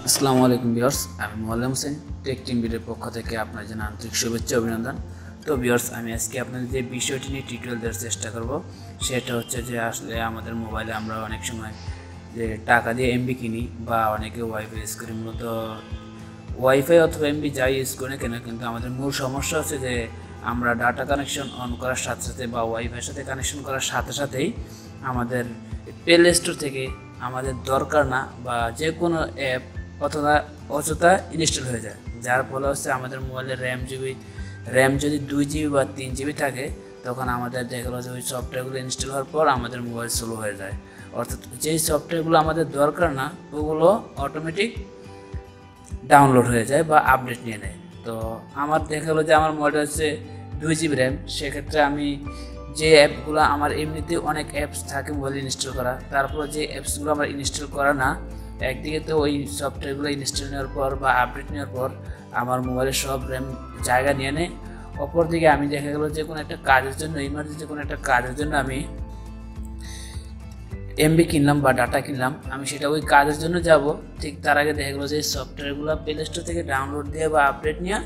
আসসালামু আলাইকুম ভিউয়ার্স, আমি মোয়াল্লেম হোসেন টেক টিম ভিডিওর পক্ষ থেকে আপনার জন্য আন্তরিক শুভেচ্ছা অভিনন্দন। তো ভিউয়ার্স, আমি আজকে আপনাদের যে বিষয়টি নিয়ে টিউটোরিয়াল দেওয়ার চেষ্টা করব সেটা হচ্ছে যে আসলে আমাদের মোবাইলে আমরা অনেক সময় যে টাকা দিয়ে এমবি কিনি বা অনেকে ওয়াইফাই ইউজ করি। মূলত ওয়াইফাই অথবা এমবি যাই ইউজ করি না কেন, কিন্তু আমাদের মূল সমস্যা হচ্ছে যে আমরা ডাটা কানেকশন অন করার সাথে সাথে বা ওয়াইফাইয়ের সাথে কানেকশন করার সাথে সাথেই আমাদের প্লে স্টোর থেকে আমাদের দরকার না বা যে কোনো অ্যাপ অযথা ইনস্টল হয়ে যায়, যার ফলে হচ্ছে আমাদের মোবাইলের র্যাম যদি 2 GB বা 3 GB থাকে, তখন আমাদের দেখা গেলো যে ওই সফটওয়্যারগুলো ইনস্টল হওয়ার পর আমাদের মোবাইল স্লো হয়ে যায়। অর্থাৎ যেই সফটওয়্যারগুলো আমাদের দরকার না ওগুলো অটোমেটিক ডাউনলোড হয়ে যায় বা আপডেট নিয়ে নেয়। তো আমার দেখা গেলো যে আমার মোবাইলটা হচ্ছে 2 GB র্যাম, সেক্ষেত্রে আমি যে অ্যাপগুলো আমার এমনিতে অনেক অ্যাপস থাকে মোবাইলে ইনস্টল করা, তারপর যে অ্যাপসগুলো আমার ইনস্টল করা না, একদিকে তো ওই সফটওয়্যারগুলো ইনস্টল নেওয়ার পর বা আপডেট নেওয়ার পর আমার মোবাইলের সব র্যাম জায়গা নিয়ে নেয়। অপরদিকে আমি দেখা গেলো যে কোনো একটা কাজের জন্য, ইমার্জেন্সি কোনো একটা কাজের জন্য আমি এমবি কিনলাম বা ডাটা কিনলাম, আমি সেটা ওই কাজের জন্য যাব, ঠিক তার আগে দেখা গেলো যে সফটওয়্যারগুলো প্লে স্টোর থেকে ডাউনলোড দিয়ে বা আপডেট নিয়ে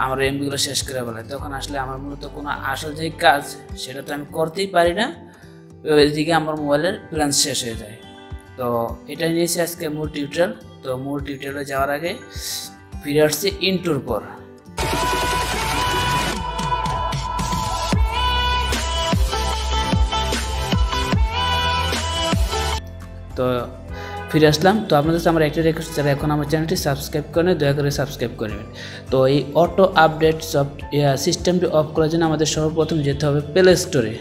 আমার এমবিগুলো শেষ করে ফেলে। তখন আসলে আমার মূলত কোনো আসল যে কাজ সেটা তো আমি করতেই পারি না, ওইদিকে আমার মোবাইলের প্ল্যান শেষ হয়ে যায়। তো এটা নিয়েছি আজকে মূল টিউটোরিয়াল। তো মূল টিউটোরিয়ালে যাওয়ার আগে ফিরে আসছি ইন্ট্রোর পর। তো ফিরে আসলাম। তো আপনাদের কাছে আমার একটা রিকোয়েস্ট, যারা এখন আমার চ্যানেলটি সাবস্ক্রাইব করেন দয়া করে সাবস্ক্রাইব করে নেবেন। তো এই অটো আপডেট সিস্টেমটি অফ করার জন্য আমাদের সর্বপ্রথম যেতে হবে প্লে স্টোরে।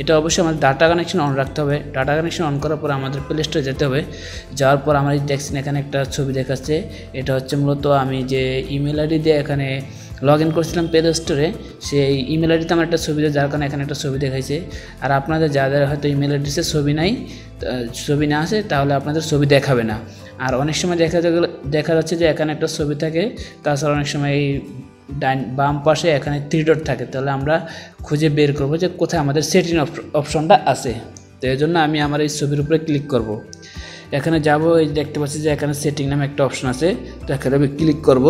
এটা অবশ্যই আমাদের ডাটা কানেকশন অন রাখতে হবে। ডাটা কানেকশন অন করার পর আমাদের প্লে স্টোরে যেতে হবে। যাওয়ার পর আমরা দেখছেন এখানে একটা ছবি দেখাচ্ছে, এটা হচ্ছে মূলত আমি যে ইমেল আইডি দিয়ে এখানে লগ ইন করছিলাম প্লে স্টোরে, সেই ইমেল আইডিতে আমার একটা ছবি দেয়, যার কারণে এখানে একটা ছবি দেখাইছে। আর আপনাদের যাদের হয়তো ইমেল আইডিতে ছবি না আছে, তাহলে আপনাদের ছবি দেখাবে না। আর অনেক সময় দেখা যাচ্ছে যে এখানে একটা ছবি থাকে, তাছাড়া অনেক সময় এই বাম পাশে এখানে 3 ডট থাকে, তাহলে আমরা খুঁজে বের করবো যে কোথায় আমাদের সেটিং অপশনটা আছে। তো এই জন্য আমি আমার এই ছবির উপরে ক্লিক করব। এখানে যাব, এই দেখতে পাচ্ছি যে এখানে সেটিং নামে একটা অপশন আছে, তো এখানে আমি ক্লিক করব।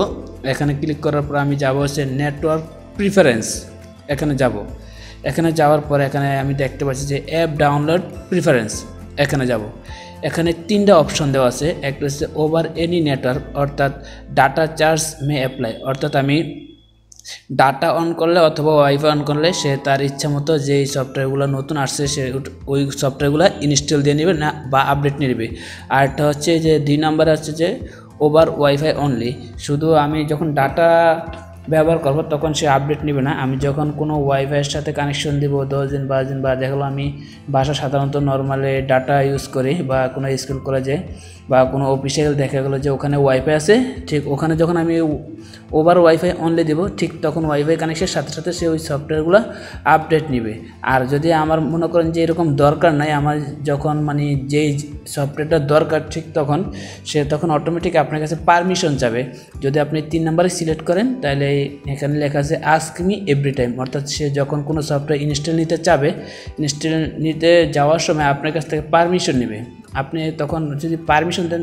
এখানে ক্লিক করার পর আমি যাব হচ্ছে নেটওয়ার্ক প্রিফারেন্স, এখানে যাব। এখানে যাওয়ার পর এখানে আমি দেখতে পাচ্ছি যে অ্যাপ ডাউনলোড প্রিফারেন্স, এখানে যাব। এখানে 3টা অপশন দেওয়া আছে। একটা হচ্ছে ওভার এনি নেটওয়ার্ক, অর্থাৎ ডাটা চার্জ মে অ্যাপ্লাই, অর্থাৎ আমি ডাটা অন করলে অথবা ওয়াইফাই অন করলে সে তার ইচ্ছা মতো যেই সফটওয়্যারগুলো নতুন আসছে সে ওই সফটওয়্যারগুলো ইনস্টল দিয়ে নেবে না বা আপডেট নিয়ে নেবে। আর একটা হচ্ছে যে 2 নম্বরে আছে যে ওভার ওয়াইফাই অনলি, শুধু আমি যখন ডাটা ব্যবহার করব তখন সে আপডেট নেবে না। আমি যখন কোনো ওয়াইফাইয়ের সাথে কানেকশন দেবো 10 দিন 12 দিন, বা দেখলো আমি বাসা সাধারণত নর্মালি ডাটা ইউজ করি, বা কোনো স্কুল কলেজে বা কোনো অফিসিয়াল দেখা গেলো যে ওখানে ওয়াইফাই আছে, ঠিক ওখানে যখন আমি ওভার ওয়াইফাই অনলি দেবো, ঠিক তখন ওয়াইফাই কানেকশনের সাথে সাথে সে ওই সফটওয়্যারগুলো আপডেট নেবে। আর যদি আমার মনে করেন যে এরকম দরকার নাই, আমার যখন মানে যেই সফটওয়্যারটা দরকার ঠিক তখন সে অটোমেটিক আপনার কাছে পারমিশন চাবে। যদি আপনি 3 নম্বরে সিলেক্ট করেন, তাহলে এখানে লেখা আছে আস্ক মি এভরি টাইম, অর্থাৎ সে যখন কোনো সফটওয়্যার ইনস্টল নিতে চাবে, ইনস্টল নিতে যাওয়ার সময় আপনার কাছ থেকে পারমিশন নেবে। আপনি তখন যদি পারমিশন দেন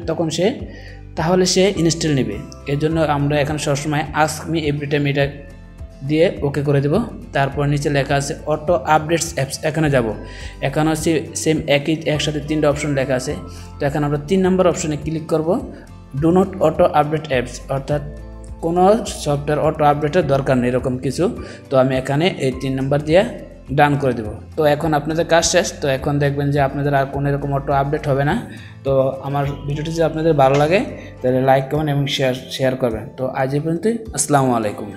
তাহলে সে ইনস্টল নেবে। এর জন্য আমরা এখানে সবসময় আস্ক মি এভরি টাইম এটা দিয়ে ওকে করে দেব। তারপর নিচে লেখা আছে অটো আপডেটস অ্যাপস, এখানে যাব। এখানে হচ্ছে সেম একসাথে 3টা অপশন লেখা আছে। তো এখানে আমরা 3 নম্বর অপশনে ক্লিক করব, do not auto update apps, অর্থাৎ কোনো সফটওয়্যার অটো আপডেটের দরকার নেই এরকম কিছু। তো আমি এখানে এই 3 নম্বর দিয়ে ডান করে দেব। তো এখন আপনাদের কাজ শেষ। তো এখন দেখবেন যে আপনাদের আর কোনো এরকম অটো আপডেট হবে না। তো আমার ভিডিওটি যদি আপনাদের ভালো লাগে তাহলে লাইক কমেন্ট এবং শেয়ার করবেন। তো আজ এই পর্যন্তই। আসসালামু আলাইকুম।